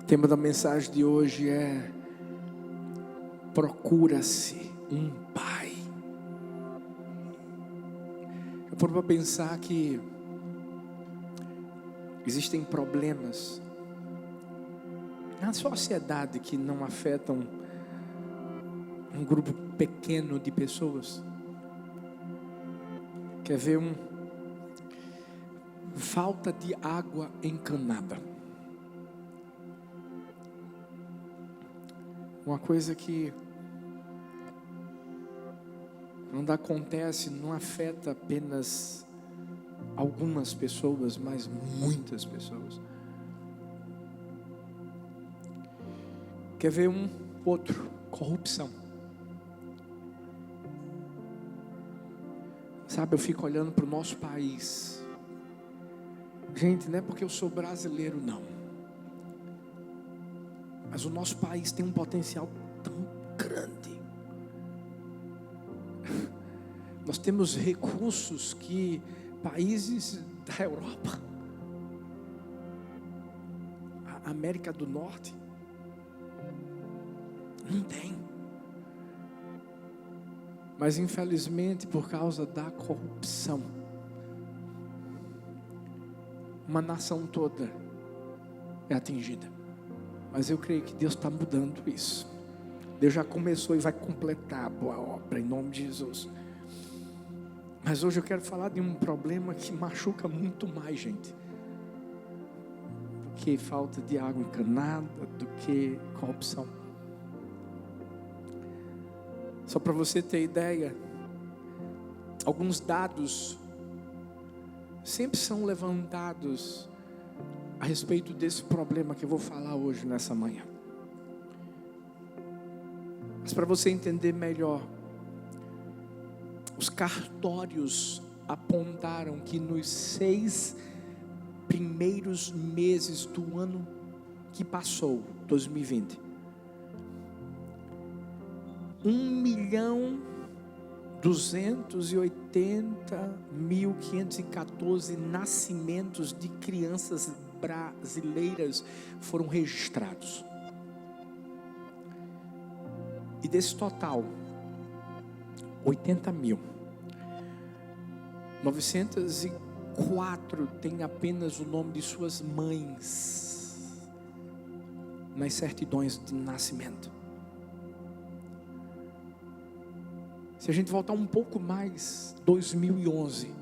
tema da mensagem de hoje é: procura-se um pai. Eu paro para pensar que existem problemas na sociedade que não afetam um grupo pequeno de pessoas. Quer ver falta de água encanada. Uma coisa que quando acontece não afeta apenas algumas pessoas, mas muitas pessoas. Quer ver outro? Corrupção. Sabe, eu fico olhando para o nosso país. Gente, não é porque eu sou brasileiro, não. Mas o nosso país tem um potencial tão grande. Nós temos recursos que países da Europa, a América do Norte, não tem. Mas infelizmente, por causa da corrupção, uma nação toda é atingida. Mas eu creio que Deus está mudando isso. Deus já começou e vai completar a boa obra, em nome de Jesus. Mas hoje eu quero falar de um problema que machuca muito mais, gente, do que falta de água encanada, do que corrupção. Só para você ter ideia, alguns dados sempre são levantados a respeito desse problema que eu vou falar hoje nessa manhã. Mas para você entender melhor, os cartórios apontaram que nos 6 primeiros meses do ano que passou, 2020, 1.280.514 nascimentos de crianças brasileiras foram registrados. E desse total, 80.904 tem apenas o nome de suas mães nas certidões de nascimento. Se a gente voltar um pouco mais, 2011,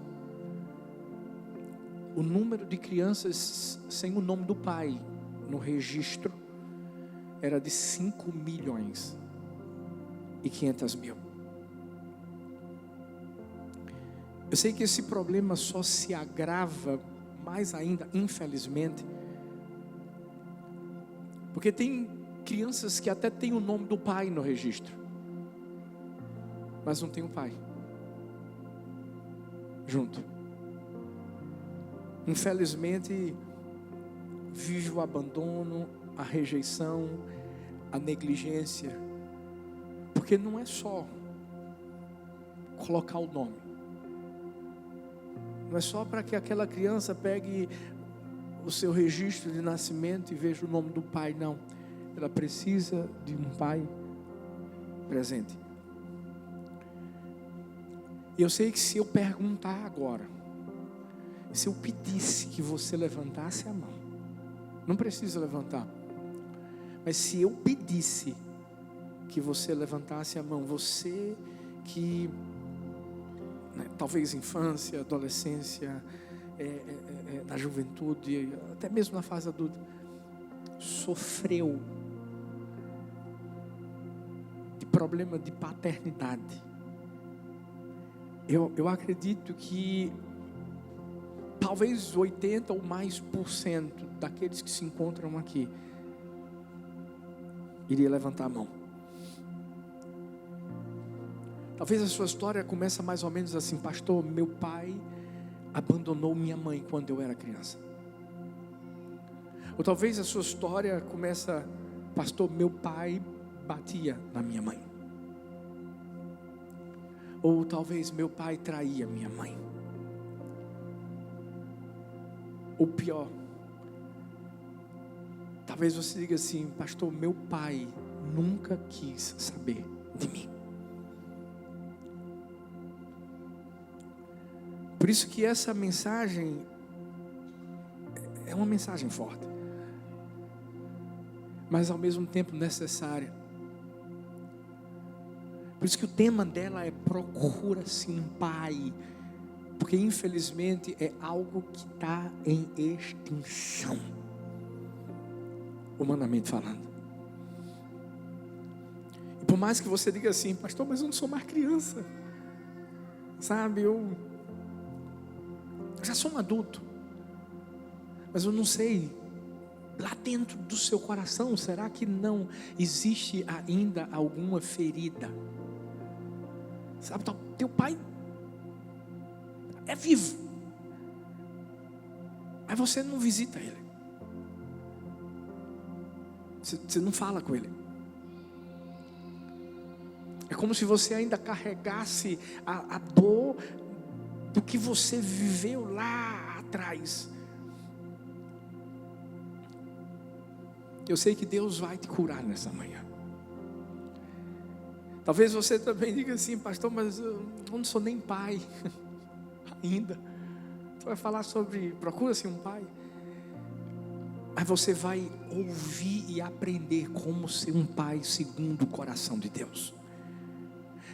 o número de crianças sem o nome do pai no registro era de 5.500.000. Eu sei que esse problema só se agrava mais ainda, infelizmente, porque tem crianças que até têm o nome do pai no registro, mas não tem o pai junto. Infelizmente, vive o abandono, a rejeição, a negligência, porque não é só colocar o nome, não é só para que aquela criança pegue o seu registro de nascimento e veja o nome do pai, não. Ela precisa de um pai presente. E eu sei que se eu perguntar agora, se eu pedisse que você levantasse a mão, não precisa levantar, mas se eu pedisse que você levantasse a mão, você que, talvez infância, adolescência, na juventude, até mesmo na fase adulta, sofreu de problema de paternidade. Eu acredito que talvez 80% ou mais daqueles que se encontram aqui iria levantar a mão. Talvez a sua história comece mais ou menos assim: pastor, meu pai abandonou minha mãe quando eu era criança. Ou talvez a sua história começa: pastor, meu pai batia na minha mãe. Ou talvez meu pai traía minha mãe. Ou pior, Talvez você diga assim: pastor, meu pai nunca quis saber de mim. Por isso que essa mensagem é uma mensagem forte, mas ao mesmo tempo necessária. Por isso que o tema dela é: procura-se um pai. Porque infelizmente é algo que está em extinção, humanamente falando. E por mais que você diga assim: pastor, mas eu não sou mais criança, sabe, eu já sou um adulto, mas eu não sei, lá dentro do seu coração, será que não existe ainda alguma ferida? Sabe, teu pai é vivo, mas você não visita ele, você não fala com ele. É como se você ainda carregasse a dor do que você viveu lá atrás. Eu sei que Deus vai te curar nessa manhã. Talvez você também diga assim: pastor, mas eu não sou nem pai ainda. Você vai falar sobre procura-se um pai, mas você vai ouvir e aprender como ser um pai segundo o coração de Deus.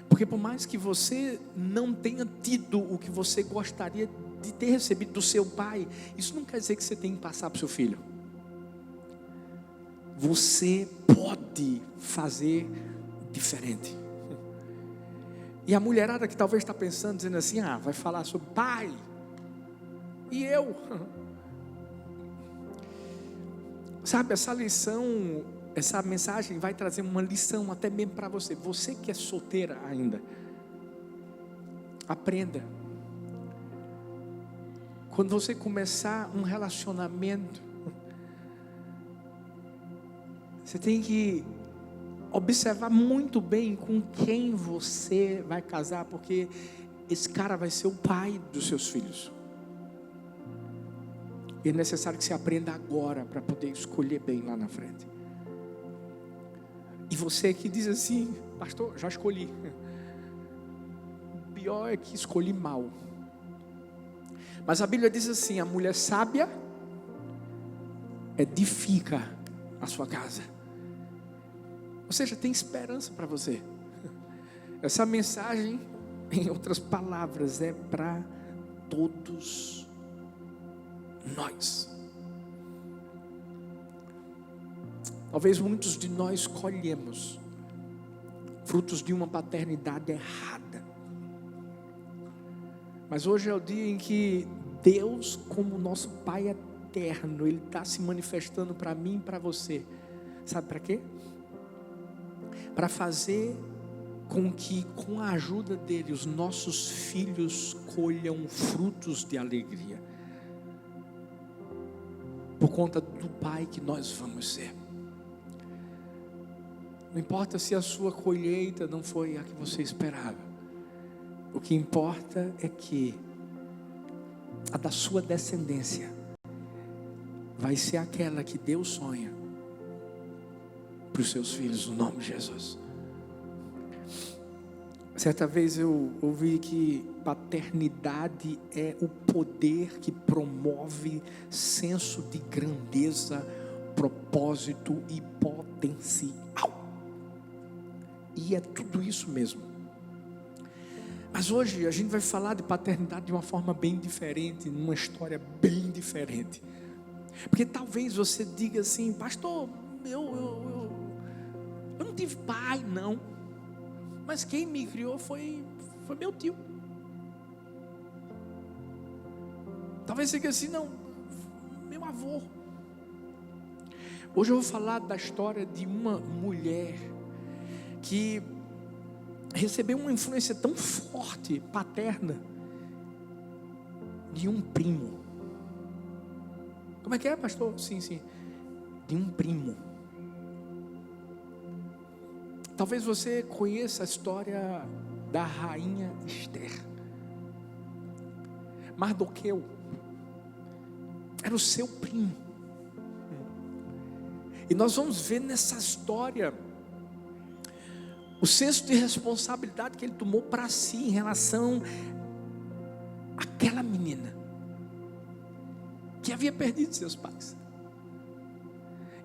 Porque por mais que você não tenha tido o que você gostaria de ter recebido do seu pai, isso não quer dizer que você tem que passar para o seu filho. Você pode fazer diferente. E a mulherada que talvez está pensando, dizendo assim: vai falar sobre pai, e eu? Sabe, essa lição, essa mensagem vai trazer uma lição até mesmo para você. Você que é solteira ainda, aprenda. Quando você começar um relacionamento, você tem que observar muito bem com quem você vai casar, porque esse cara vai ser o pai dos seus filhos. E é necessário que você aprenda agora para poder escolher bem lá na frente. E você que diz assim: pastor, já escolhi. O pior é que escolhi mal. Mas a Bíblia diz assim: a mulher sábia edifica a sua casa. Ou seja, tem esperança para você. Essa mensagem, em outras palavras, é para todos nós. Talvez muitos de nós colhemos frutos de uma paternidade errada. Mas hoje é o dia em que Deus, como nosso Pai eterno, Ele está se manifestando para mim e para você. Sabe para quê? Para fazer com que, com a ajuda dele, os nossos filhos colham frutos de alegria, por conta do Pai que nós vamos ser. Não importa se a sua colheita não foi a que você esperava, o que importa é que a da sua descendência vai ser aquela que Deus sonha para os seus filhos, no nome de Jesus. Certa vez eu ouvi que paternidade é o poder que promove senso de grandeza, propósito e potencial. E é tudo isso mesmo. Mas hoje a gente vai falar de paternidade de uma forma bem diferente, numa história bem diferente. Porque talvez você diga assim: pastor, eu não tive pai, não. Mas quem me criou foi meu tio. Talvez você diga assim: não, meu avô. Hoje eu vou falar da história de uma mulher que recebeu uma influência tão forte, paterna, de um primo. Como é que é, pastor? Sim, de um primo. Talvez você conheça a história da rainha Esther. Mardoqueu era o seu primo. E nós vamos ver nessa história o senso de responsabilidade que ele tomou para si em relação àquela menina que havia perdido seus pais.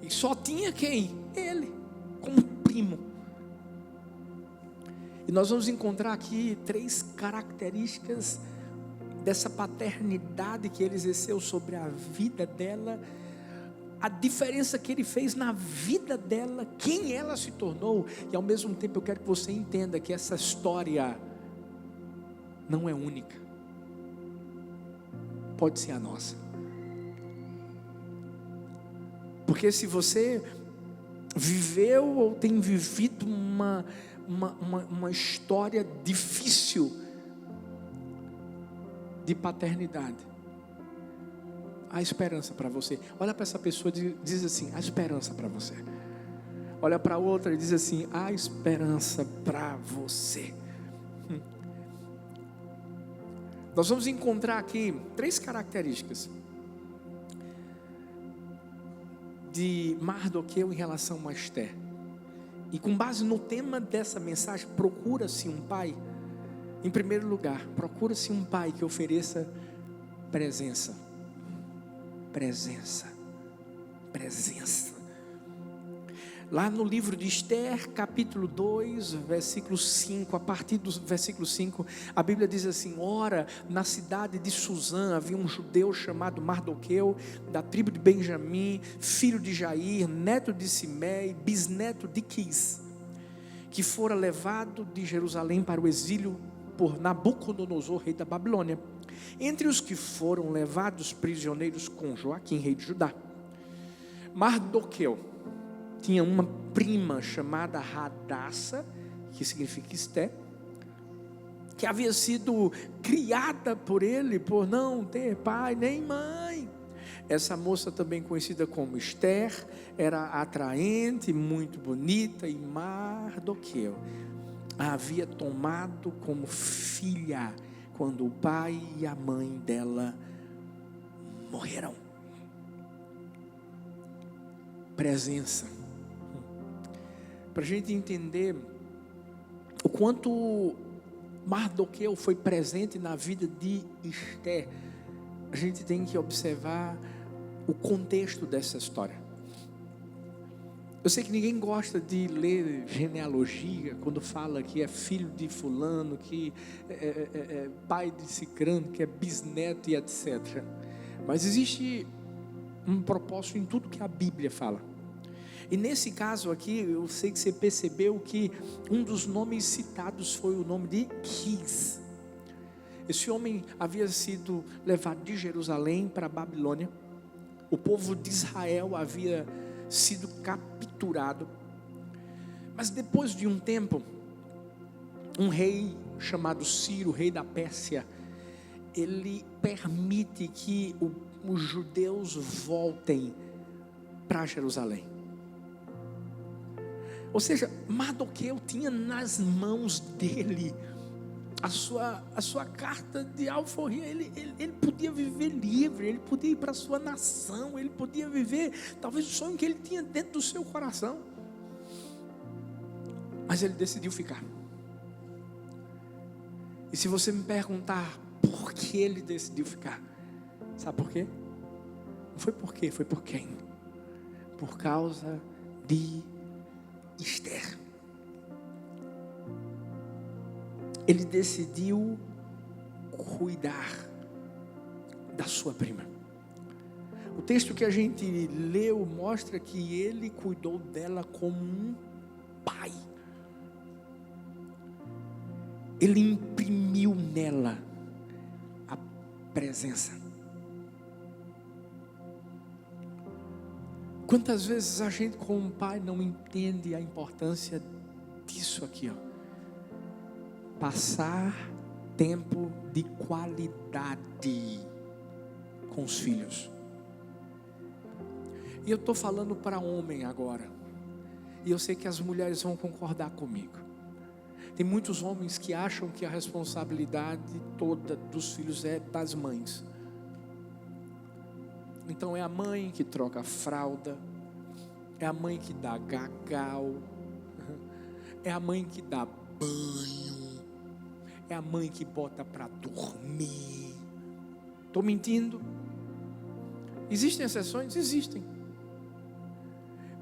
E só tinha quem? Ele, como primo. E nós vamos encontrar aqui 3 características dessa paternidade que ele exerceu sobre a vida dela, a diferença que ele fez na vida dela, quem ela se tornou. E ao mesmo tempo eu quero que você entenda que essa história não é única, pode ser a nossa. Porque se você viveu ou tem vivido uma história difícil de paternidade, há esperança para você. Olha para essa pessoa e diz assim: há esperança para você. Olha para outra e diz assim: há esperança para você. Nós vamos encontrar aqui 3 características de Mardoqueu em relação a Esther. E com base no tema dessa mensagem, procura-se um pai. Em primeiro lugar, procura-se um pai que ofereça presença. Presença. Lá no livro de Esther, capítulo 2, versículo 5, a partir do versículo 5, a Bíblia diz assim: ora, na cidade de Susã havia um judeu chamado Mardoqueu, da tribo de Benjamim, filho de Jair, neto de Simei, bisneto de Quis, que fora levado de Jerusalém para o exílio por Nabucodonosor, rei da Babilônia. Entre os que foram levados prisioneiros com Joaquim, rei de Judá, Mardoqueu tinha uma prima chamada Hadassa, que significa Esté, que havia sido criada por ele por não ter pai nem mãe. Essa moça, também conhecida como Esther, era atraente, muito bonita, e Mardoqueu a havia tomado como filha quando o pai e a mãe dela morreram. Presença. Para a gente entender o quanto Mardoqueu foi presente na vida de Esther, a gente tem que observar o contexto dessa história. Eu sei que ninguém gosta de ler genealogia quando fala que é filho de fulano, que é pai de cicrano, que é bisneto e etc. Mas existe um propósito em tudo que a Bíblia fala. E nesse caso aqui, eu sei que você percebeu que um dos nomes citados foi o nome de Quis. Esse homem havia sido levado de Jerusalém para a Babilônia. O povo de Israel havia sido capturado. Mas depois de um tempo, um rei chamado Ciro, rei da Pérsia, ele permite que os judeus voltem para Jerusalém. Ou seja, Mardoqueu tinha nas mãos dele a sua carta de alforria. Ele podia viver livre, ele podia ir para a sua nação, ele podia viver talvez o sonho que ele tinha dentro do seu coração. Mas ele decidiu ficar. E se você me perguntar por que ele decidiu ficar, sabe por quê? Não foi por quê, foi por quem? Por causa de Esther. Ele decidiu cuidar da sua prima. O texto que a gente leu mostra que ele cuidou dela como um pai. Ele imprimiu nela a presença. Quantas vezes a gente como pai não entende a importância disso aqui, ó? Passar tempo de qualidade com os filhos. E eu estou falando para homem agora. E eu sei que as mulheres vão concordar comigo. Tem muitos homens que acham que a responsabilidade toda dos filhos é das mães. Então é a mãe que troca a fralda, é a mãe que dá gagal, é a mãe que dá banho, é a mãe que bota para dormir. Estou mentindo? Existem exceções? Existem.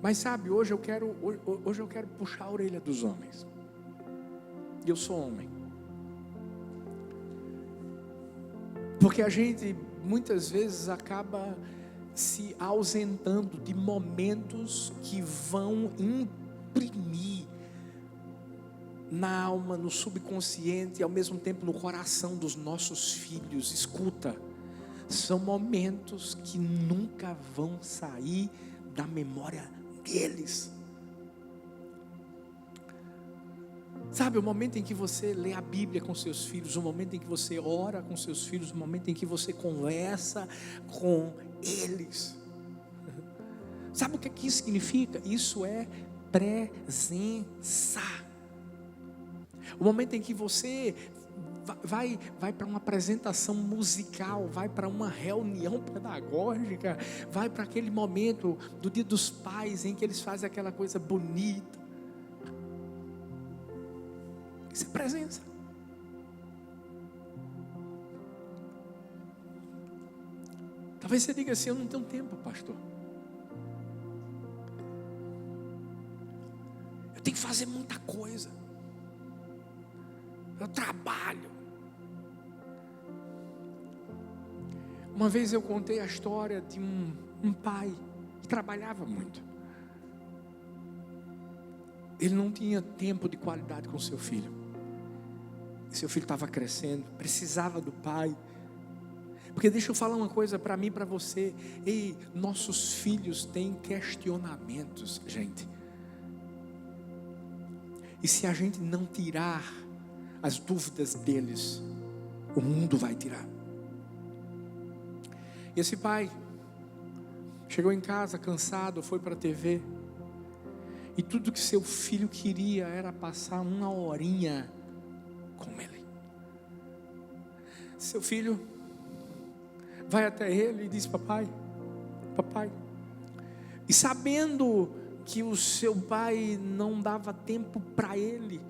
Mas sabe, hoje eu quero puxar a orelha dos homens. Eu sou homem. Porque a gente muitas vezes acaba se ausentando de momentos que vão imprimir na alma, no subconsciente e ao mesmo tempo no coração dos nossos filhos. Escuta, são momentos que nunca vão sair da memória deles. Sabe, o momento em que você lê a Bíblia com seus filhos, o momento em que você ora com seus filhos, o momento em que você conversa com eles. Sabe o que isso significa? Isso é presença. O momento em que você vai para uma apresentação musical, vai para uma reunião pedagógica, vai para aquele momento do Dia dos Pais em que eles fazem aquela coisa bonita. Isso é presença. Talvez você diga assim: eu não tenho tempo, pastor. Eu tenho que fazer muita coisa. Eu trabalho. Uma vez eu contei a história de um pai que trabalhava muito. Ele não tinha tempo de qualidade com seu filho. Seu filho estava crescendo, precisava do pai. Porque deixa eu falar uma coisa para mim e para você. Ei, nossos filhos têm questionamentos, gente. E se a gente não tirar as dúvidas deles, o mundo vai tirar. E esse pai chegou em casa cansado, foi para a TV. E tudo que seu filho queria era passar uma horinha com ele. Seu filho vai até ele e diz: papai, papai. E sabendo que o seu pai não dava tempo para ele,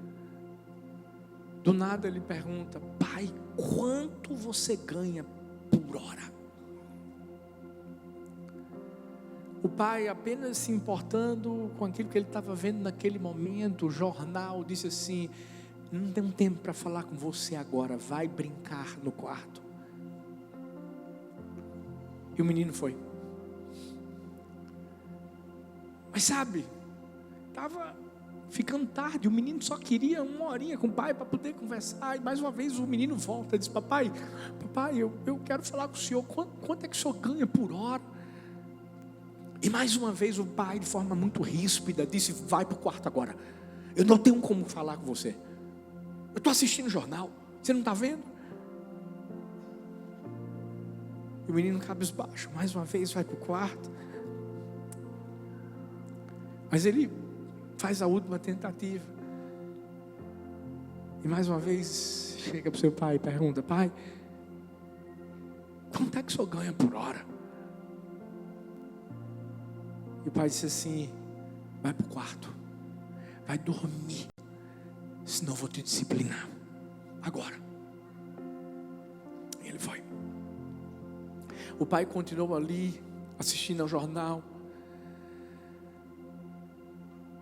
do nada ele pergunta: pai, quanto você ganha por hora? O pai, apenas se importando com aquilo que ele estava vendo naquele momento, o jornal, disse assim: não tenho tempo para falar com você agora, vai brincar no quarto. E o menino foi. Mas sabe, estava ficando tarde, o menino só queria uma horinha com o pai para poder conversar. E mais uma vez o menino volta e diz: papai, eu quero falar com o senhor, quanto é que o senhor ganha por hora? E mais uma vez o pai, de forma muito ríspida, disse: vai para o quarto agora, eu não tenho como falar com você. Eu estou assistindo o jornal, você não está vendo? E o menino cabisbaixo, mais uma vez vai para o quarto. Mas ele faz a última tentativa. E mais uma vez chega para o seu pai e pergunta: pai, quanto é que o senhor ganha por hora? E o pai disse assim: vai para o quarto, vai dormir, senão eu vou te disciplinar agora. E ele foi. O pai continuou ali assistindo ao jornal.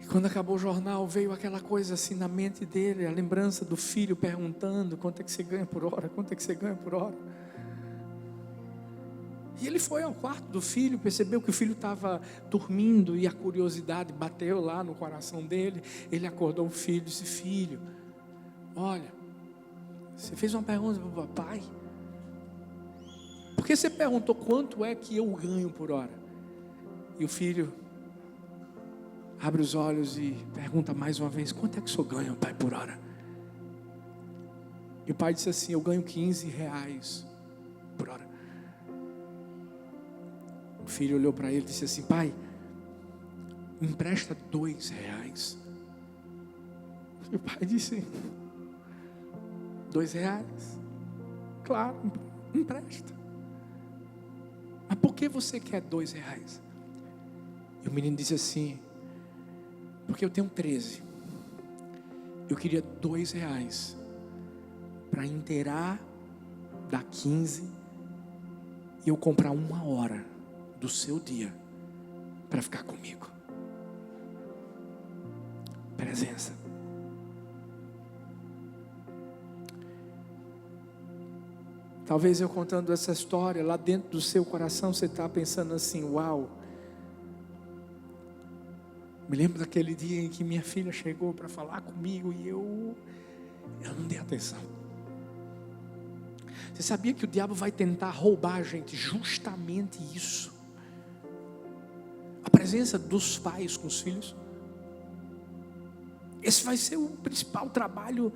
E quando acabou o jornal, veio aquela coisa assim na mente dele, a lembrança do filho perguntando: quanto é que você ganha por hora? Quanto é que você ganha por hora? E ele foi ao quarto do filho, percebeu que o filho estava dormindo e a curiosidade bateu lá no coração dele. Ele acordou o filho e disse: filho, olha, você fez uma pergunta para o papai? Por que você perguntou quanto é que eu ganho por hora? E o filho abre os olhos e pergunta mais uma vez: quanto é que o senhor ganha, pai, por hora? E o pai disse assim: eu ganho R$15 por hora. O filho olhou para ele e disse assim: pai, me empresta R$2. E o pai disse: R$2? Claro, empresta. Mas por que você quer R$2? E o menino disse assim: porque eu tenho 13. Eu queria R$2 para inteirar da 15 e eu comprar 1 hora do seu dia para ficar comigo. Presença. Talvez eu contando essa história, lá dentro do seu coração você está pensando assim: uau, me lembro daquele dia em que minha filha chegou para falar comigo e eu não dei atenção. Você sabia que o diabo vai tentar roubar a gente justamente isso? A presença dos pais com os filhos. Esse vai ser o principal trabalho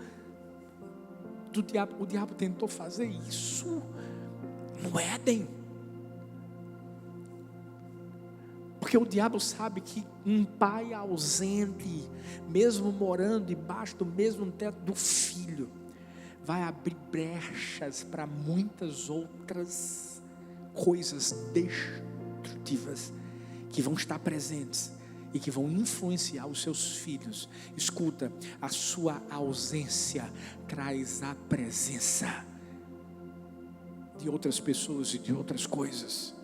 do diabo. O diabo tentou fazer isso no Éden. Porque o diabo sabe que um pai ausente, mesmo morando debaixo do mesmo teto do filho, vai abrir brechas para muitas outras coisas destrutivas que vão estar presentes e que vão influenciar os seus filhos. Escuta, a sua ausência traz a presença de outras pessoas e de outras coisas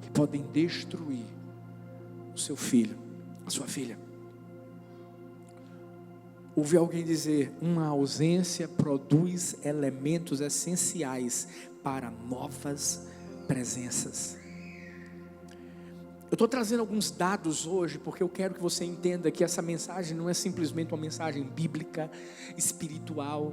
que podem destruir o seu filho, a sua filha. Ouvi alguém dizer: uma ausência produz elementos essenciais para novas presenças. Eu estou trazendo alguns dados hoje, porque eu quero que você entenda que essa mensagem não é simplesmente uma mensagem bíblica, espiritual.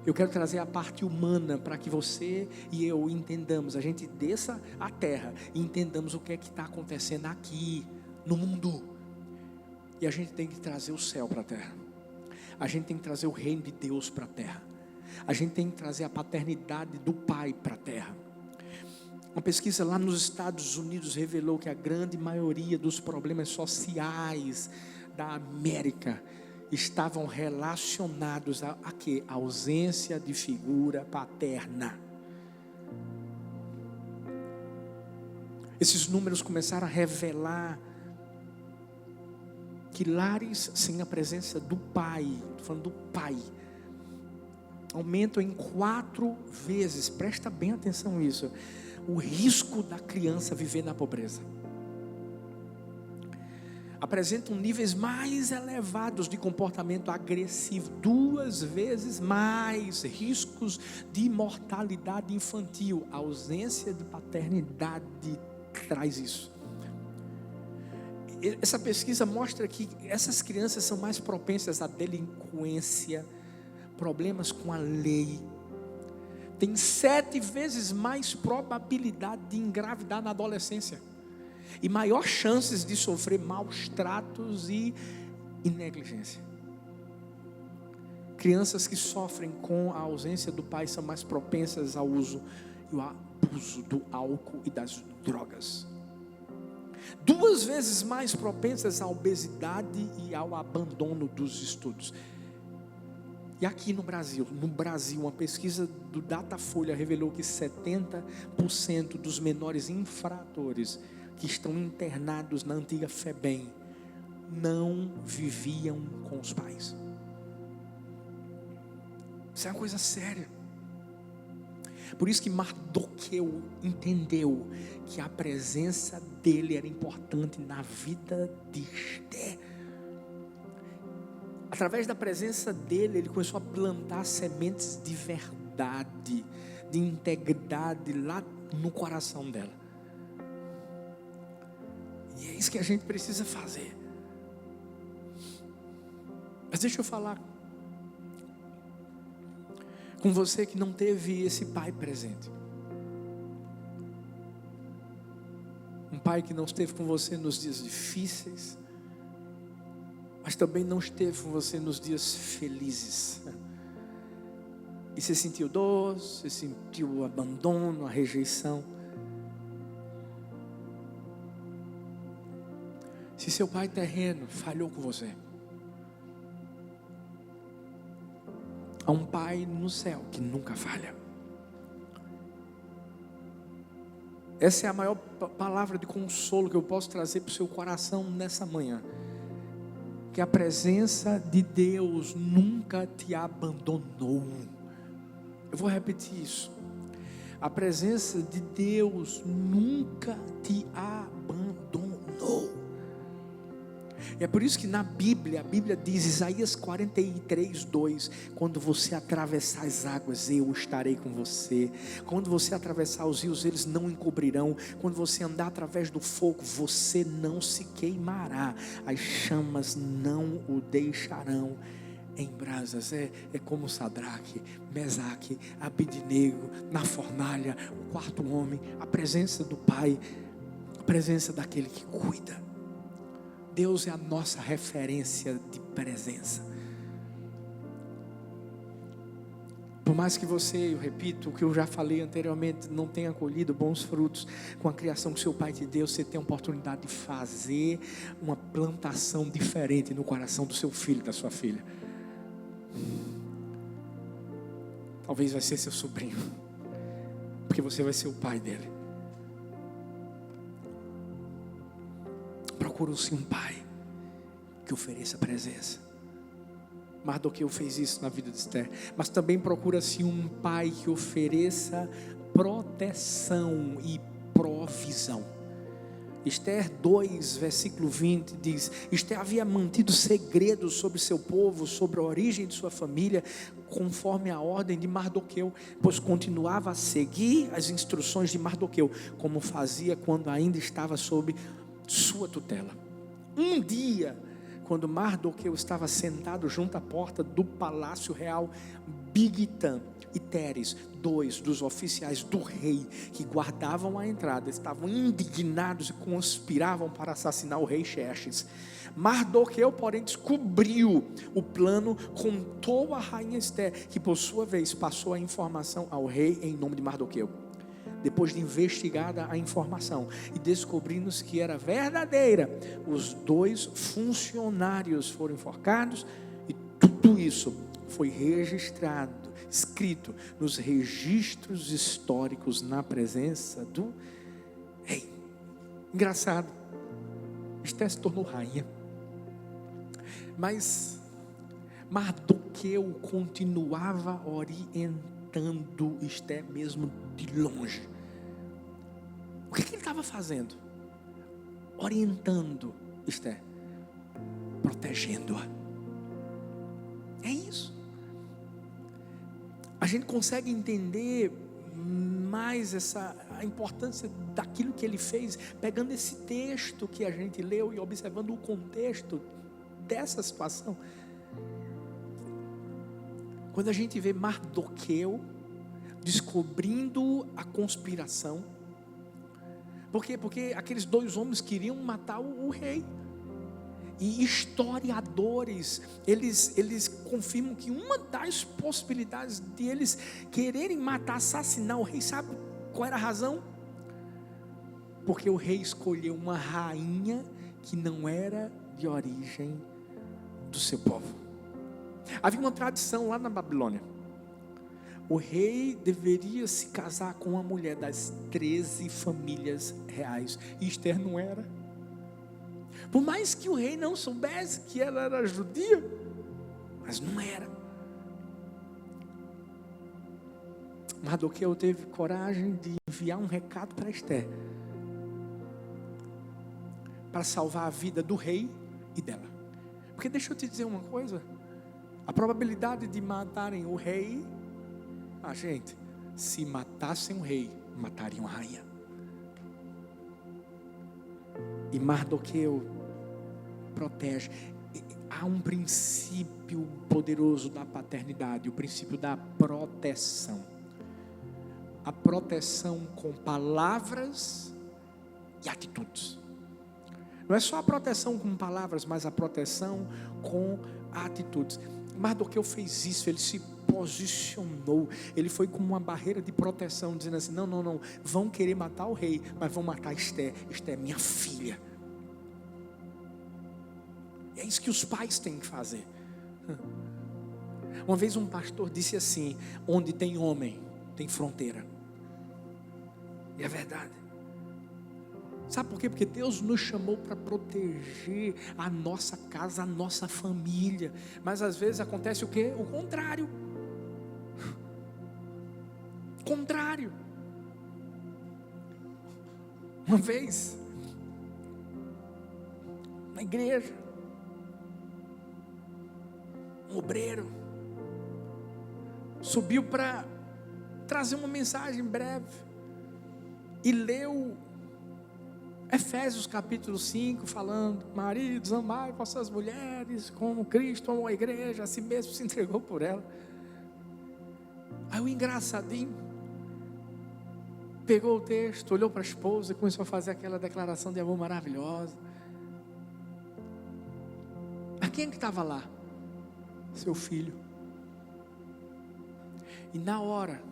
Eu quero trazer a parte humana para que você e eu entendamos. A gente desça à terra e entendamos o que é que está acontecendo aqui no mundo. E a gente tem que trazer o céu para a terra. A gente tem que trazer o reino de Deus para a terra. A gente tem que trazer a paternidade do Pai para a terra. Uma pesquisa lá nos Estados Unidos revelou que a grande maioria dos problemas sociais da América estavam relacionados a quê? A ausência de figura paterna. Esses números começaram a revelar que lares sem a presença do pai, estou falando do pai, aumentam em 4 vezes, presta bem atenção nisso, o risco da criança viver na pobreza. Apresentam níveis mais elevados de comportamento agressivo, 2 vezes mais riscos de mortalidade infantil. A ausência de paternidade traz isso. Essa pesquisa mostra que essas crianças são mais propensas à delinquência, problemas com a lei, tem 7 vezes mais probabilidade de engravidar na adolescência e maior chances de sofrer maus tratos e negligência. Crianças que sofrem com a ausência do pai são mais propensas ao uso e ao abuso do álcool e das drogas. 2 vezes mais propensas à obesidade e ao abandono dos estudos. E aqui no Brasil, uma pesquisa do Datafolha revelou que 70% dos menores infratores que estão internados na antiga FEBEM não viviam com os pais. Isso é uma coisa séria. Por isso que Mardoqueu entendeu que a presença dele era importante na vida de Esther. Através da presença dele, ele começou a plantar sementes de verdade, de integridade lá no coração dela. E é isso que a gente precisa fazer. Mas deixa eu falar com você que não teve esse pai presente. Um pai que não esteve com você nos dias difíceis, mas também não esteve com você nos dias felizes. E você sentiu dor, você sentiu o abandono, a rejeição. Se seu pai terreno falhou com você, há um pai no céu que nunca falha. Essa é a maior palavra de consolo que eu posso trazer para o seu coração nessa manhã. Que a presença de Deus nunca te abandonou. Eu vou repetir isso. A presença de Deus nunca te abandonou. É por isso que na Bíblia, a Bíblia diz, Isaías 43:2, quando você atravessar as águas, eu estarei com você. Quando você atravessar os rios, eles não encobrirão. Quando você andar através do fogo, você não se queimará. As chamas não o deixarão em brasas. É como Sadraque, Mesaque, Abednego, na fornalha, o quarto homem, a presença do Pai, a presença daquele que cuida. Deus é a nossa referência de presença. Por mais que você, eu repito, o que eu já falei anteriormente, não tenha colhido bons frutos com a criação que seu Pai te deu, você tem a oportunidade de fazer uma plantação diferente no coração do seu filho, da sua filha. Talvez vai ser seu sobrinho, porque você vai ser o pai dele. Procura-se um pai que ofereça presença. Mardoqueu fez isso na vida de Esther. Mas também procura-se um pai que ofereça proteção e provisão. Esther 2, versículo 20 diz: Esther havia mantido segredo sobre seu povo, sobre a origem de sua família, conforme a ordem de Mardoqueu, pois continuava a seguir as instruções de Mardoqueu, como fazia quando ainda estava sob sua tutela. Um dia, quando Mardoqueu estava sentado junto à porta do palácio real, Bigtan e Teres, dois dos oficiais do rei que guardavam a entrada, estavam indignados e conspiravam para assassinar o rei Xerxes. Mardoqueu, porém, descobriu o plano, contou a rainha Esther, que por sua vez passou a informação ao rei em nome de Mardoqueu. Depois de investigada a informação e descobrindo-se que era verdadeira, os dois funcionários foram enforcados e tudo isso foi registrado, escrito nos registros históricos na presença do rei. Engraçado, Esther se tornou rainha, mas Mardoqueu continuava orientando Esther mesmo de longe. O que ele estava fazendo? Orientando Esther, protegendo-a. É isso. A gente consegue entender mais a importância daquilo que ele fez, pegando esse texto que a gente leu e observando o contexto dessa situação. Quando a gente vê Mardoqueu descobrindo a conspiração, por quê? Porque aqueles dois homens queriam matar o rei. E historiadores, eles confirmam que uma das possibilidades de eles quererem matar, assassinar o rei, sabe qual era a razão? Porque o rei escolheu uma rainha que não era de origem do seu povo. Havia uma tradição lá na Babilônia. O rei deveria se casar com uma mulher das 13 famílias reais. E Esther não era. Por mais que o rei não soubesse que ela era judia, mas não era. Mardoqueu teve coragem de enviar um recado para Esther, para salvar a vida do rei e dela. Porque deixa eu te dizer uma coisa, a probabilidade de matarem o rei, gente, se matassem o rei, matariam a rainha. E Mardoqueu protege. Há um princípio poderoso da paternidade, o princípio da proteção. A proteção com palavras e atitudes. Não é só a proteção com palavras, mas a proteção com atitudes. Mardoqueu fez isso, ele se posicionou, ele foi como uma barreira de proteção, dizendo assim: não, vão querer matar o rei, mas vão matar Esther é minha filha. É isso que os pais têm que fazer. Uma vez um pastor disse assim: onde tem homem, tem fronteira. E é verdade. Sabe por quê? Porque Deus nos chamou para proteger a nossa casa, a nossa família. Mas às vezes acontece o quê? O contrário. Contrário. Uma vez, na igreja, um obreiro subiu para trazer uma mensagem breve e leu Efésios capítulo 5, falando: maridos, amai vossas mulheres como Cristo amou a igreja, a si mesmo se entregou por ela. Aí o engraçadinho pegou o texto, olhou para a esposa e começou a fazer aquela declaração de amor maravilhosa. A quem que estava lá? Seu filho. E na hora,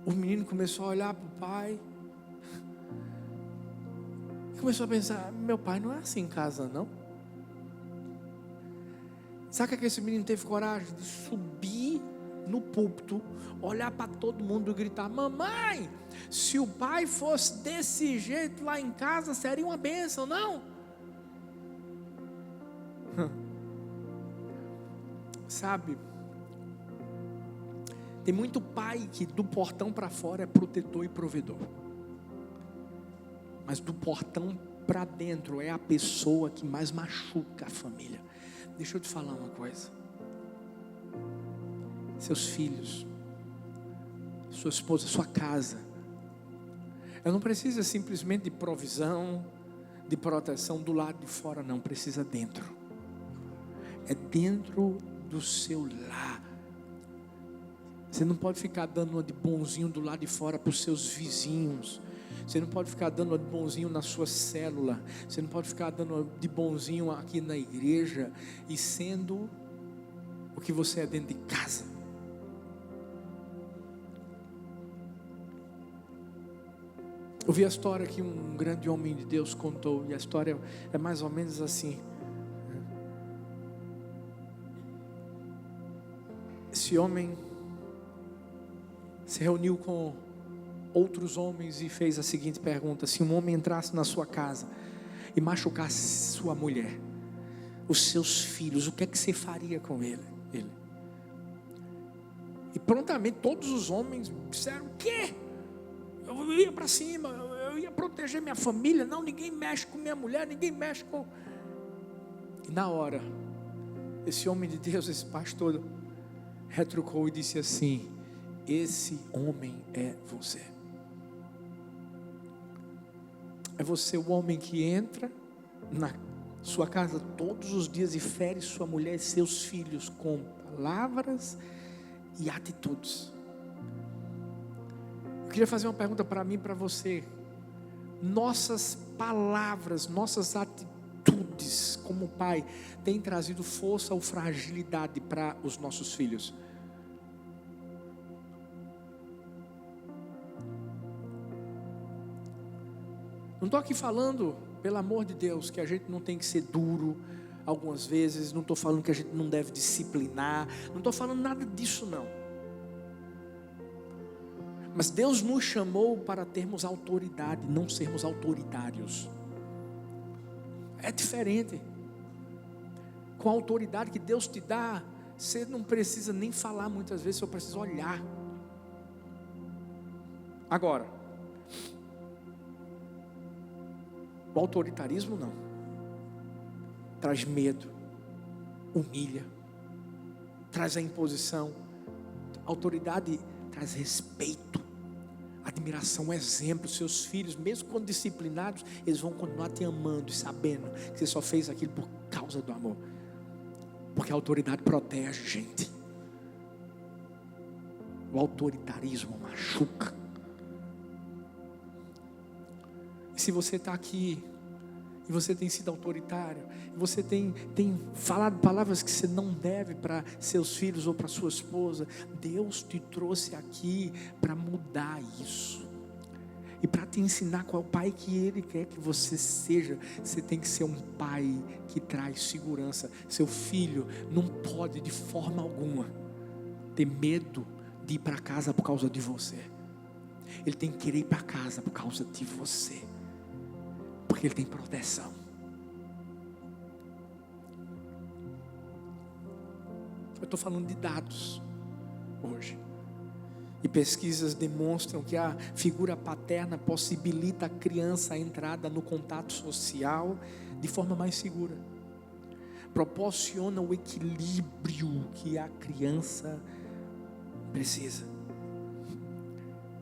o menino começou a olhar para o pai, começou a pensar: meu pai não é assim em casa, não. Sabe que esse menino teve coragem de subir no púlpito, olhar para todo mundo e gritar: mamãe, se o pai fosse desse jeito lá em casa, seria uma bênção, não? Sabe, tem muito pai que do portão para fora é protetor e provedor, mas do portão para dentro é a pessoa que mais machuca a família. Deixa eu te falar uma coisa: seus filhos, sua esposa, sua casa, ela não precisa simplesmente de provisão, de proteção do lado de fora, não, precisa dentro. É dentro do seu lar. Você não pode ficar dando uma de bonzinho do lado de fora para os seus vizinhos. Você não pode ficar dando uma de bonzinho na sua célula. Você não pode ficar dando uma de bonzinho aqui na igreja e sendo o que você é dentro de casa. Eu vi a história que um grande homem de Deus contou, e a história é mais ou menos assim. Esse homem se reuniu com outros homens e fez a seguinte pergunta: se um homem entrasse na sua casa e machucasse sua mulher, os seus filhos, o que é que você faria com ele? E prontamente todos os homens disseram: o quê? Eu ia para cima, eu ia proteger minha família. Não, ninguém mexe com minha mulher, ninguém mexe com... E na hora, esse homem de Deus, esse pastor, retrucou e disse assim: esse homem é você. É você o homem que entra na sua casa todos os dias e fere sua mulher e seus filhos com palavras e atitudes. Eu queria fazer uma pergunta para mim e para você. Nossas palavras, nossas atitudes como pai têm trazido força ou fragilidade para os nossos filhos? Não estou aqui falando, pelo amor de Deus, que a gente não tem que ser duro algumas vezes. Não estou falando que a gente não deve disciplinar. Não estou falando nada disso, não. Mas Deus nos chamou para termos autoridade, não sermos autoritários. É diferente. Com a autoridade que Deus te dá, você não precisa nem falar muitas vezes, você precisa olhar. Agora, o autoritarismo não. Traz medo, humilha, traz a imposição. A autoridade traz respeito, admiração, exemplo. Seus filhos, mesmo quando disciplinados, eles vão continuar te amando e sabendo que você só fez aquilo por causa do amor. Porque a autoridade protege, gente. O autoritarismo machuca. E se você está aqui e você tem sido autoritário, e você tem falado palavras que você não deve para seus filhos ou para sua esposa, Deus te trouxe aqui para mudar isso e para te ensinar qual pai que Ele quer que você seja. Você tem que ser um pai que traz segurança. Seu filho não pode de forma alguma ter medo de ir para casa por causa de você. Ele tem que querer ir para casa por causa de você. Porque Ele tem proteção. Eu estou falando de dados hoje. E pesquisas demonstram que a figura paterna possibilita a criança a entrada no contato social de forma mais segura. Proporciona o equilíbrio que a criança precisa.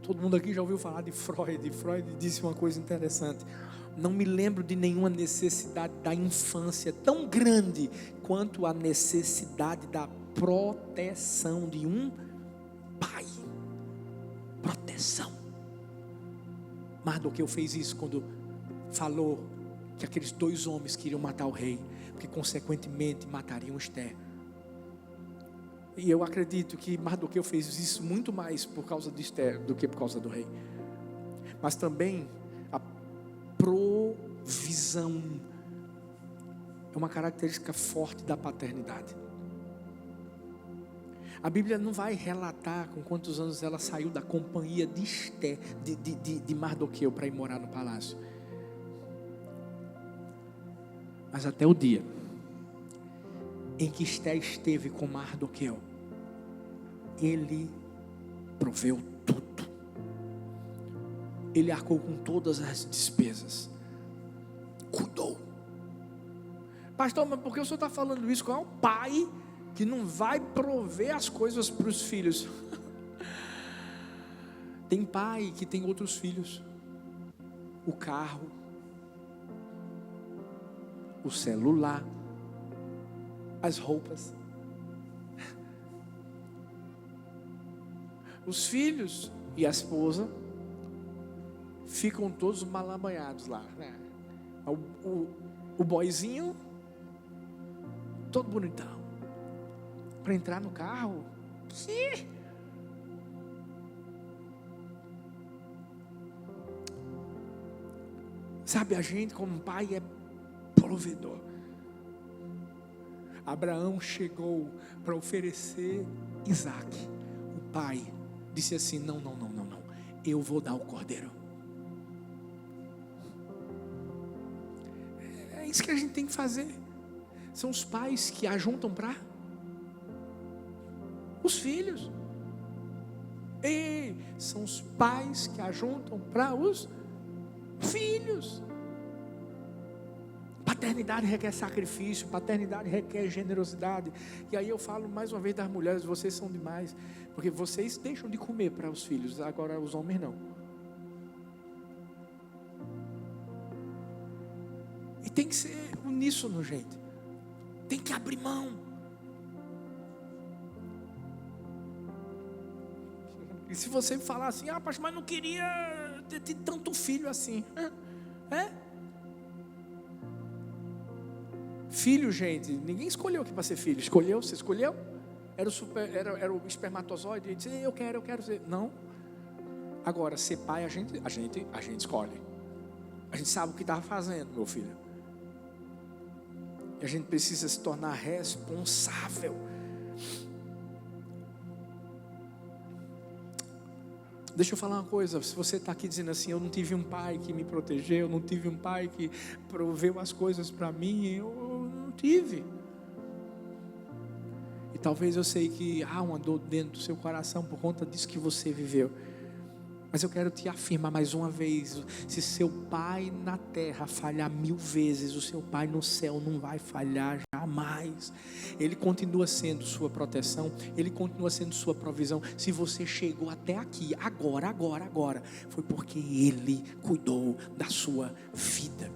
Todo mundo aqui já ouviu falar de Freud. Freud disse uma coisa interessante: não me lembro de nenhuma necessidade da infância tão grande quanto a necessidade da proteção de um pai. Proteção. Mardoqueu fez isso quando falou que aqueles 2 homens queriam matar o rei, porque consequentemente matariam Esther. E eu acredito que Mardoqueu fez isso muito mais por causa de Esther do que por causa do rei. Mas também a provisão é uma característica forte da paternidade. A Bíblia não vai relatar com quantos anos ela saiu da companhia de Esther, de Mardoqueu, para ir morar no palácio. Mas até o dia em que Esther esteve com Mardoqueu, ele proveu tudo. Ele arcou com todas as despesas. Cuidou. Pastor, mas por que o senhor está falando isso? Qual é o pai que não vai prover as coisas para os filhos? Tem pai que tem outros filhos. O carro, o celular, as roupas. Os filhos e a esposa ficam todos malabanhados lá, né? O boyzinho todo bonitão para entrar no carro. Que? Sabe, a gente como pai é provedor. Abraão chegou para oferecer Isaac. O pai disse assim: não, eu vou dar o cordeiro. É isso que a gente tem que fazer. São os pais que ajuntam para os filhos. São os pais que ajuntam para os filhos. Paternidade requer sacrifício, paternidade requer generosidade. E aí eu falo mais uma vez das mulheres: vocês são demais, porque vocês deixam de comer para os filhos, agora os homens não. E tem que ser uníssono, gente. Tem que abrir mão. E se você falar assim: pastor, mas não queria ter tanto filho assim. Filho, gente, ninguém escolheu aqui para ser filho. Escolheu? Você escolheu? Era o espermatozoide. Ele disse: eu quero ser. Não. Agora, ser pai, a gente escolhe. A gente sabe o que estava fazendo, meu filho. E a gente precisa se tornar responsável. Deixa eu falar uma coisa: se você está aqui dizendo assim: eu não tive um pai que me protegeu, eu não tive um pai que proveu as coisas para mim, eu não tive. E talvez eu sei que há uma dor dentro do seu coração por conta disso que você viveu. Mas eu quero te afirmar mais uma vez: se seu pai na terra falhar 1000 vezes, o seu pai no céu não vai falhar jamais. Ele continua sendo sua proteção, ele continua sendo sua provisão. Se você chegou até aqui, agora, foi porque ele cuidou da sua vida.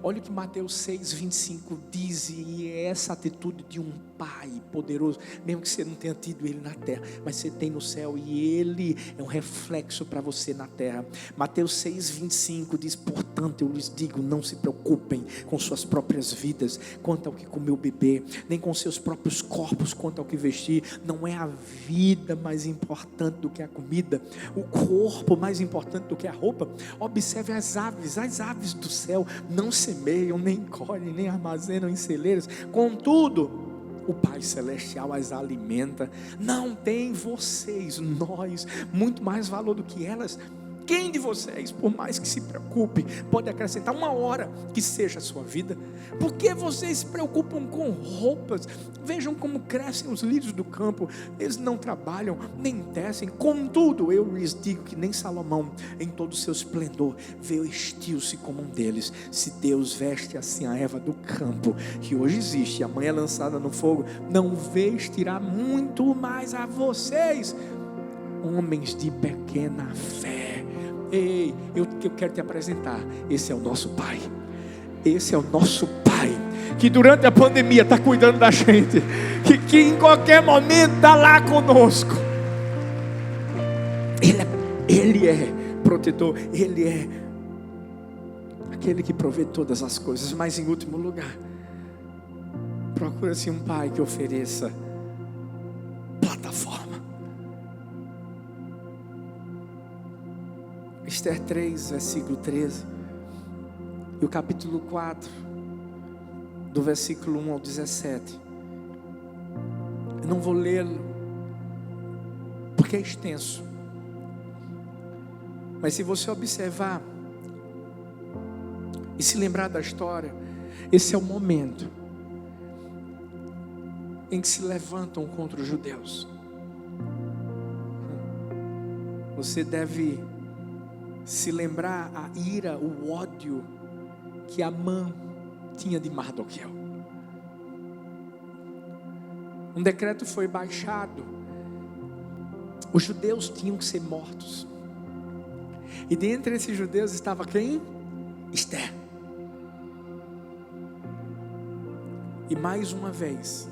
Olha o que Mateus 6,25 diz, e é essa atitude de um pai poderoso, mesmo que você não tenha tido ele na terra, mas você tem no céu, e ele é um reflexo para você na terra. Mateus 6,25 diz: portanto eu lhes digo, não se preocupem com suas próprias vidas, quanto ao que comer ou beber, nem com seus próprios corpos, quanto ao que vestir. Não é a vida mais importante do que a comida, o corpo mais importante do que a roupa. Observe as aves do céu não semeiam, nem colhem, nem armazenam em celeiros, contudo o Pai Celestial as alimenta. Não tem vocês, nós, muito mais valor do que elas? Quem de vocês, por mais que se preocupe, pode acrescentar uma hora que seja a sua vida? Por que vocês se preocupam com roupas? Vejam como crescem os lírios do campo. Eles não trabalham, nem tecem. Contudo, eu lhes digo que nem Salomão, em todo o seu esplendor, vestiu-se como um deles. Se Deus veste assim a erva do campo, que hoje existe, e amanhã é lançada no fogo, não vestirá muito mais a vocês, homens de pequena fé. Ei, eu quero te apresentar. Esse é o nosso Pai. Esse é o nosso Pai, que durante a pandemia está cuidando da gente, que em qualquer momento está lá conosco. Ele é protetor. Ele é aquele que provê todas as coisas. Mas em último lugar, procura-se um Pai que ofereça plataforma. Esther 3, versículo 13, e o capítulo 4, do versículo 1 ao 17. Eu não vou lê-lo, porque é extenso. Mas se você observar e se lembrar da história, esse é o momento em que se levantam contra os judeus. Você deve se lembrar a ira, o ódio que Amã tinha de Mardoqueu. Um decreto foi baixado. Os judeus tinham que ser mortos. E dentre esses judeus estava quem? Esther. E mais uma vez,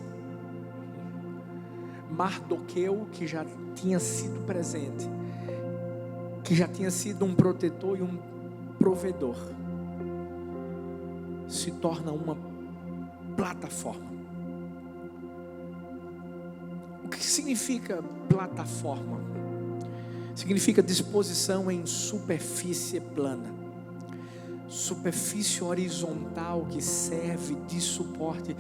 Mardoqueu, que já tinha sido presente, que já tinha sido um protetor e um provedor, se torna uma plataforma. O que significa plataforma? Significa disposição em superfície plana, superfície horizontal que serve de suporte.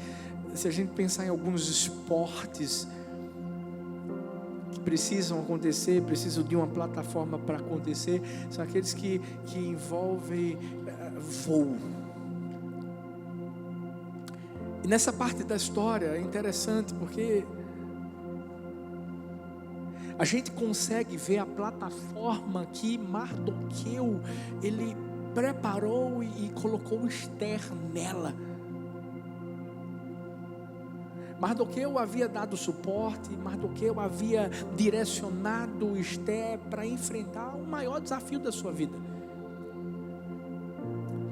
Se a gente pensar em alguns esportes precisam acontecer, precisam de uma plataforma para acontecer, são aqueles que envolvem voo. E nessa parte da história é interessante porque a gente consegue ver a plataforma que Mardoqueu ele preparou e colocou Esther nela. Mardoqueu havia dado suporte, Mardoqueu havia direcionado Esther para enfrentar o maior desafio da sua vida.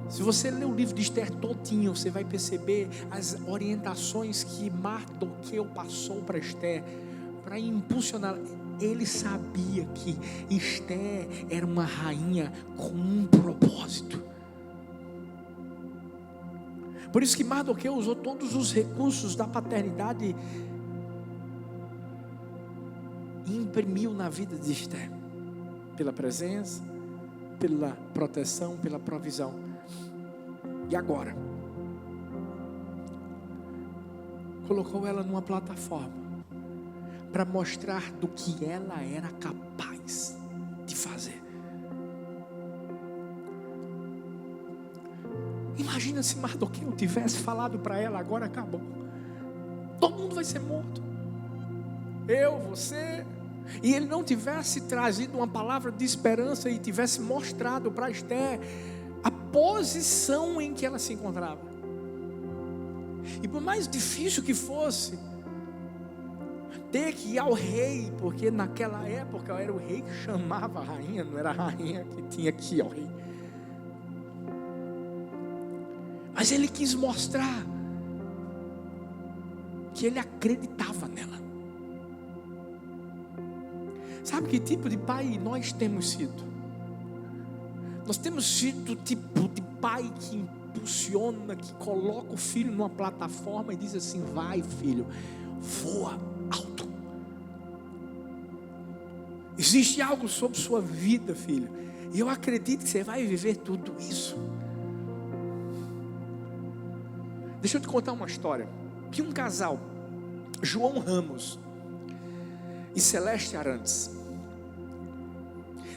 Se você ler o livro de Esther todinho, você vai perceber as orientações que Mardoqueu passou para Esther, para impulsionar. Ele sabia que Esther era uma rainha com um propósito. Por isso que Mardoqueu usou todos os recursos da paternidade e imprimiu na vida de Esther, pela presença, pela proteção, pela provisão. E agora, colocou ela numa plataforma para mostrar do que ela era capaz de fazer. Imagina se Mardoqueu tivesse falado para ela: agora acabou, todo mundo vai ser morto, eu, você. E ele não tivesse trazido uma palavra de esperança e tivesse mostrado para Esther a posição em que ela se encontrava. E por mais difícil que fosse ter que ir ao rei, porque naquela época era o rei que chamava a rainha, não era a rainha que tinha que ir ao rei. Mas ele quis mostrar que ele acreditava nela. Sabe que tipo de pai nós temos sido? Nós temos sido o tipo de pai que impulsiona, que coloca o filho numa plataforma e diz assim: vai filho, voa alto. Existe algo sobre sua vida, filho, e eu acredito que você vai viver tudo isso. Deixa eu te contar uma história. Que um casal, João Ramos e Celeste Arantes,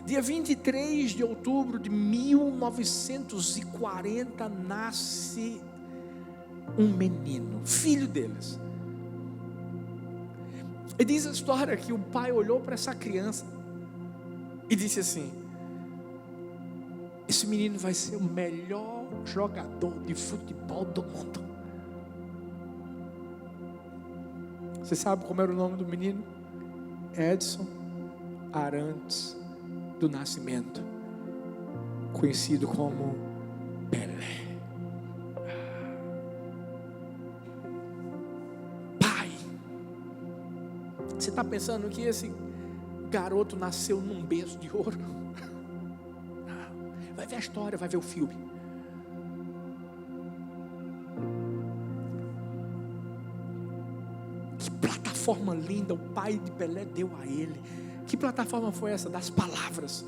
Dia 23 de outubro de 1940, nasce um menino, filho deles. E diz a história que o pai olhou para essa criança e disse assim: esse menino vai ser o melhor jogador de futebol do mundo. Você sabe como era o nome do menino? Edson Arantes do Nascimento, conhecido como Pelé. Pai, você está pensando que esse garoto nasceu num berço de ouro? Vai ver a história, vai ver o filme. Que plataforma linda o pai de Pelé deu a ele. Que plataforma foi essa? Das palavras.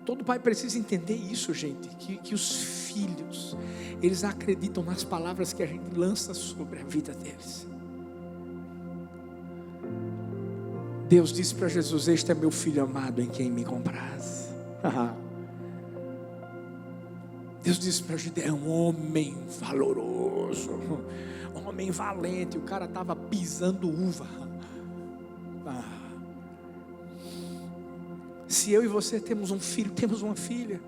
Todo pai precisa entender isso, gente. Que os filhos, eles acreditam nas palavras que a gente lança sobre a vida deles. Deus disse para Jesus: este é meu filho amado em quem me compraz. Deus disse para Gideão: um homem valoroso, um homem valente. O cara estava pisando uva. Se eu e você temos um filho, temos uma filha,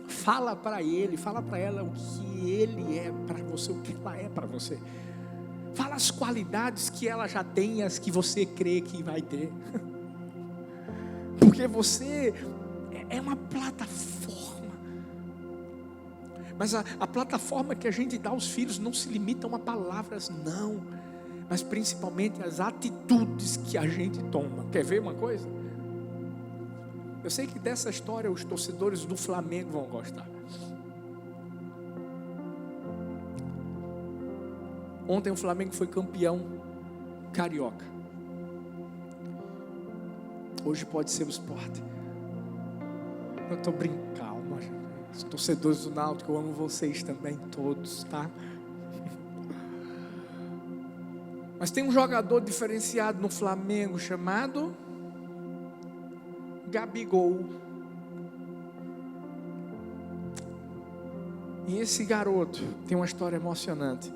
fala para ele, fala para ela o que ele é para você, o que ela é para você. Fala as qualidades que ela já tem e as que você crê que vai ter. Porque você é uma plataforma. Mas a plataforma que a gente dá aos filhos não se limitam a palavras, não. Mas principalmente as atitudes que a gente toma. Quer ver uma coisa? Eu sei que dessa história os torcedores do Flamengo vão gostar. Ontem o Flamengo foi campeão carioca. Hoje pode ser o Sport. Eu estou brincando, mas os torcedores do Náutico, eu amo vocês também, todos, tá? Mas tem um jogador diferenciado no Flamengo chamado Gabigol. E esse garoto tem uma história emocionante.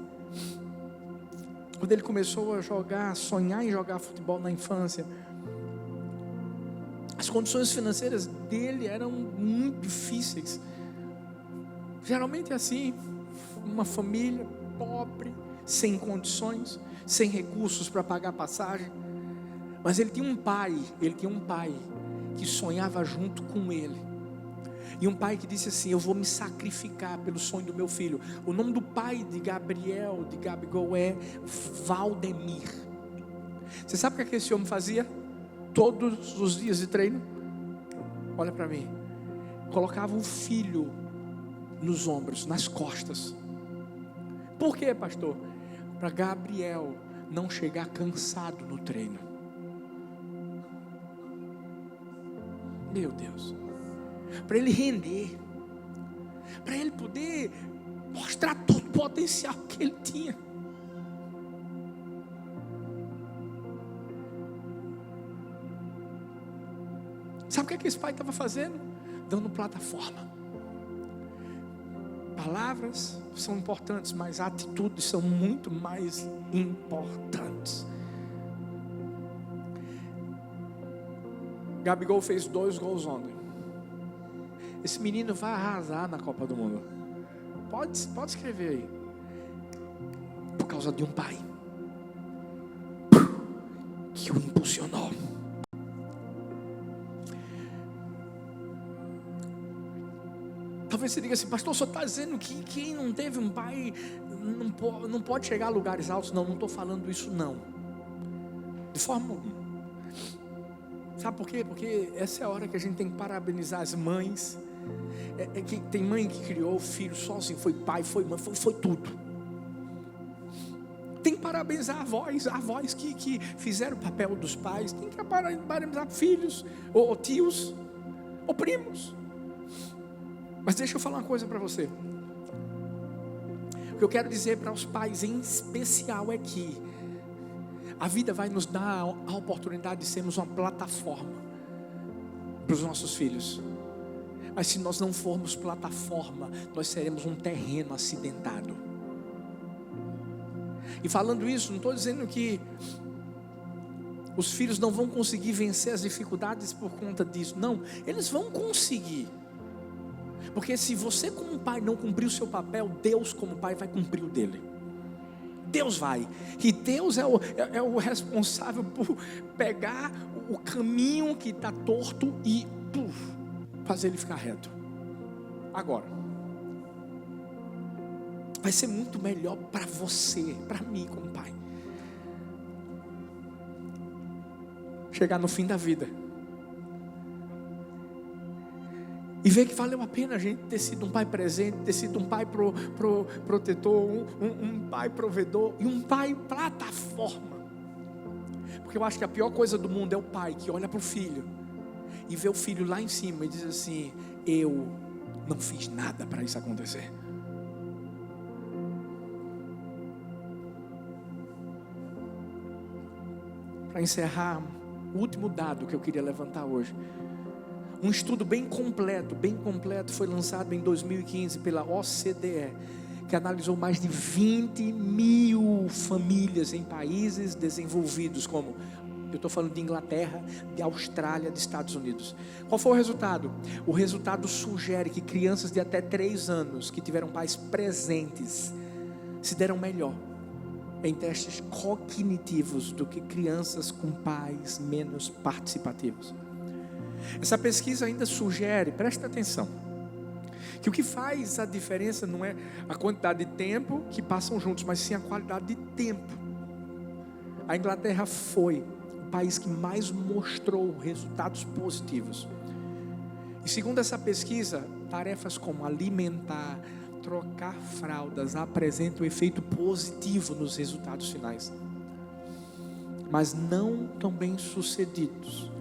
Quando ele começou a jogar, a sonhar em jogar futebol na infância, as condições financeiras dele eram muito difíceis. Geralmente é assim, uma família pobre, sem condições, sem recursos para pagar passagem. Mas ele tinha um pai que sonhava junto com ele. E um pai que disse assim: eu vou me sacrificar pelo sonho do meu filho. O nome do pai de Gabigol é Valdemir. Você sabe o que esse homem fazia? Todos os dias de treino, olha para mim, colocava o filho nos ombros, nas costas. Por quê, pastor? Para Gabriel não chegar cansado no treino. Meu Deus, para ele render, para ele poder mostrar todo o potencial que ele tinha. Sabe o que esse pai estava fazendo? Dando plataforma. Palavras são importantes, mas atitudes são muito mais importantes. Gabigol fez 2 gols ontem. Esse menino vai arrasar na Copa do Mundo. Pode escrever aí. Por causa de um pai que o impulsionou. Talvez você diga assim: pastor, só está dizendo que quem não teve um pai não pode chegar a lugares altos. Não estou falando isso não. De forma alguma. Sabe por quê? Porque essa é a hora que a gente tem que parabenizar as mães. Que tem mãe que criou o filho sozinho, foi pai, foi mãe, foi tudo. Tem que parabenizar avós que fizeram o papel dos pais. Tem que parabenizar filhos, ou tios, ou primos. Mas deixa eu falar uma coisa para você. O que eu quero dizer para os pais em especial é que A vida vai nos dar a oportunidade de sermos uma plataforma para os nossos filhos. Mas se nós não formos plataforma, nós seremos um terreno acidentado. E falando isso, não estou dizendo que os filhos não vão conseguir vencer as dificuldades por conta disso. Não, eles vão conseguir. Porque se você como pai não cumprir o seu papel, Deus como pai vai cumprir o dele. Deus vai. E Deus é o responsável por pegar o caminho que está torto e fazer ele ficar reto. Agora, vai ser muito melhor para você, para mim como pai, chegar no fim da vida e ver que valeu a pena a gente ter sido um pai presente, ter sido um pai protetor, um pai provedor e um pai plataforma. Porque eu acho que a pior coisa do mundo é o pai que olha para o filho e vê o filho lá em cima e diz assim: eu não fiz nada para isso acontecer. Para encerrar, o último dado que eu queria levantar hoje. Um estudo bem completo foi lançado em 2015 pela OCDE, que analisou mais de 20 mil famílias em países desenvolvidos, como, eu estou falando de Inglaterra, de Austrália, de Estados Unidos. Qual foi o resultado? O resultado sugere que crianças de até 3 anos, que tiveram pais presentes, se deram melhor em testes cognitivos do que crianças com pais menos participativos. Essa pesquisa ainda sugere, presta atenção, que o que faz a diferença não é a quantidade de tempo que passam juntos, mas sim a qualidade de tempo. A Inglaterra foi o país que mais mostrou resultados positivos. E segundo essa pesquisa, tarefas como alimentar, trocar fraldas apresentam efeito positivo nos resultados finais, mas não tão bem sucedidos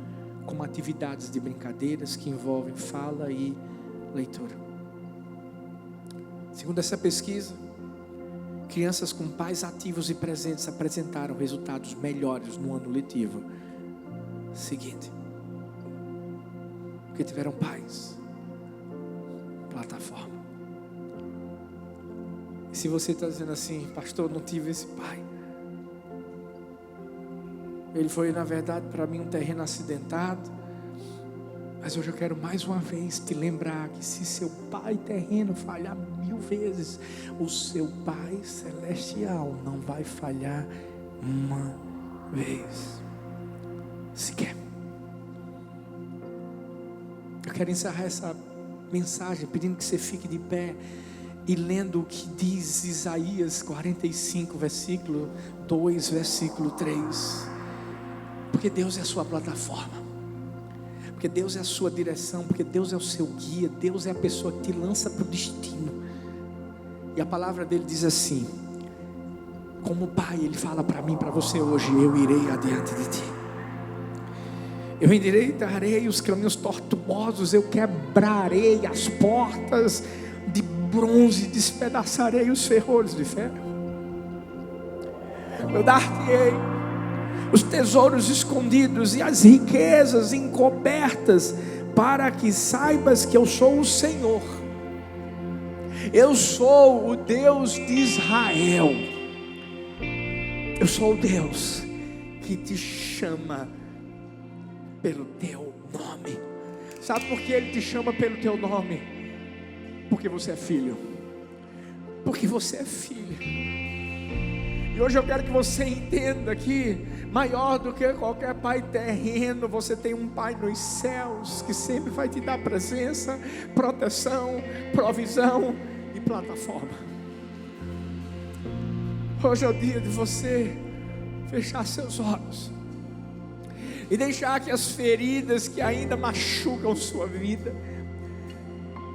como atividades de brincadeiras que envolvem fala e leitura. Segundo essa pesquisa, crianças com pais ativos e presentes apresentaram resultados melhores no ano letivo seguinte, porque tiveram pais plataforma. E se você está dizendo assim: pastor, não tive esse pai, ele foi na verdade para mim um terreno acidentado, mas hoje eu quero mais uma vez te lembrar que se seu pai terreno falhar 1000 vezes, o seu pai celestial não vai falhar uma vez sequer. Eu quero encerrar essa mensagem pedindo que você fique de pé e lendo o que diz Isaías 45, versículo 2, versículo 3. Porque Deus é a sua plataforma, porque Deus é a sua direção, porque Deus é o seu guia, Deus é a pessoa que te lança para o destino. E a palavra dele diz assim: como pai, ele fala para mim, para você hoje: eu irei adiante de ti, eu endireitarei os caminhos tortuosos, eu quebrarei as portas de bronze, despedaçarei os ferrolhos de ferro, eu dar-te-ei os tesouros escondidos e as riquezas encobertas, para que saibas que eu sou o Senhor, eu sou o Deus de Israel, eu sou o Deus que te chama pelo teu nome. Sabe por que Ele te chama pelo teu nome? Porque você é filho, porque você é filho. E hoje eu quero que você entenda que, maior do que qualquer pai terreno, você tem um pai nos céus, que sempre vai te dar presença, proteção, provisão e plataforma. Hoje é o dia de você fechar seus olhos e deixar que as feridas que ainda machucam sua vida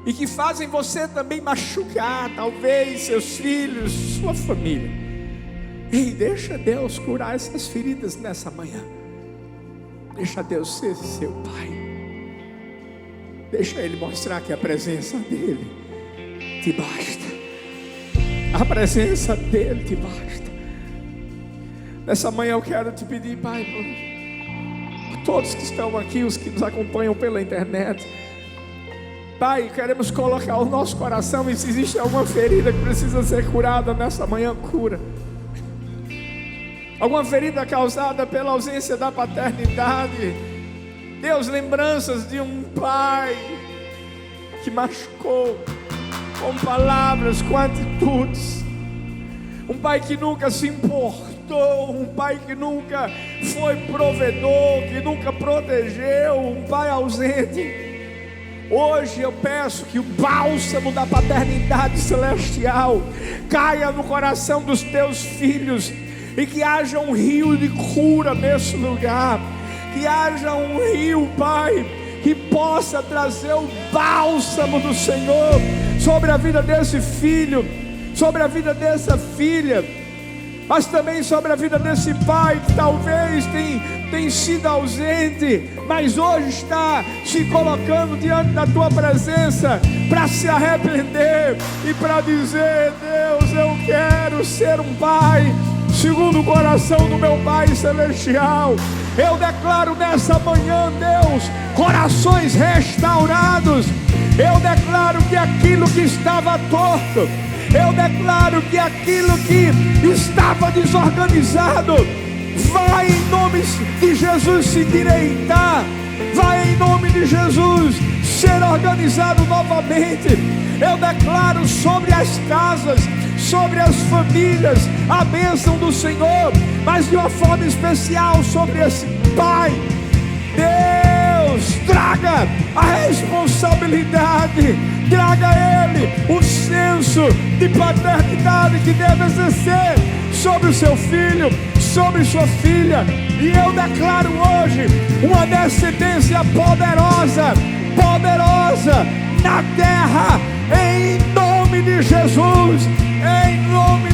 e que fazem você também machucar, talvez, seus filhos, sua família, ei, deixa Deus curar essas feridas nessa manhã. Deixa Deus ser seu pai. Deixa Ele mostrar que a presença dEle te basta. A presença dEle te basta. Nessa manhã eu quero te pedir, Pai, por todos que estão aqui, os que nos acompanham pela internet, Pai, queremos colocar o nosso coração, e se existe alguma ferida que precisa ser curada nessa manhã, cura. Alguma ferida causada pela ausência da paternidade, Deus, lembranças de um pai que machucou com palavras, com atitudes, um pai que nunca se importou, um pai que nunca foi provedor, que nunca protegeu, um pai ausente. Hoje eu peço que o bálsamo da paternidade celestial caia no coração dos teus filhos, e que haja um rio de cura nesse lugar, que haja um rio, Pai, que possa trazer o bálsamo do Senhor sobre a vida desse filho, sobre a vida dessa filha, mas também sobre a vida desse pai que talvez tem sido ausente, mas hoje está se colocando diante da tua presença para se arrepender e para dizer: Deus, eu quero ser um pai segundo o coração do meu Pai Celestial. Eu declaro nessa manhã, Deus, corações restaurados. Eu declaro que aquilo que estava torto, eu declaro que aquilo que estava desorganizado, vai em nome de Jesus se direitar, vai em nome de Jesus ser organizado novamente. Eu declaro sobre as casas, sobre as famílias, a bênção do Senhor, mas de uma forma especial sobre esse pai. Deus, traga a responsabilidade, traga a ele o senso de paternidade que deve exercer sobre o seu filho, sobre sua filha. E eu declaro hoje uma descendência poderosa, poderosa na terra, em nome de Jesus, em nome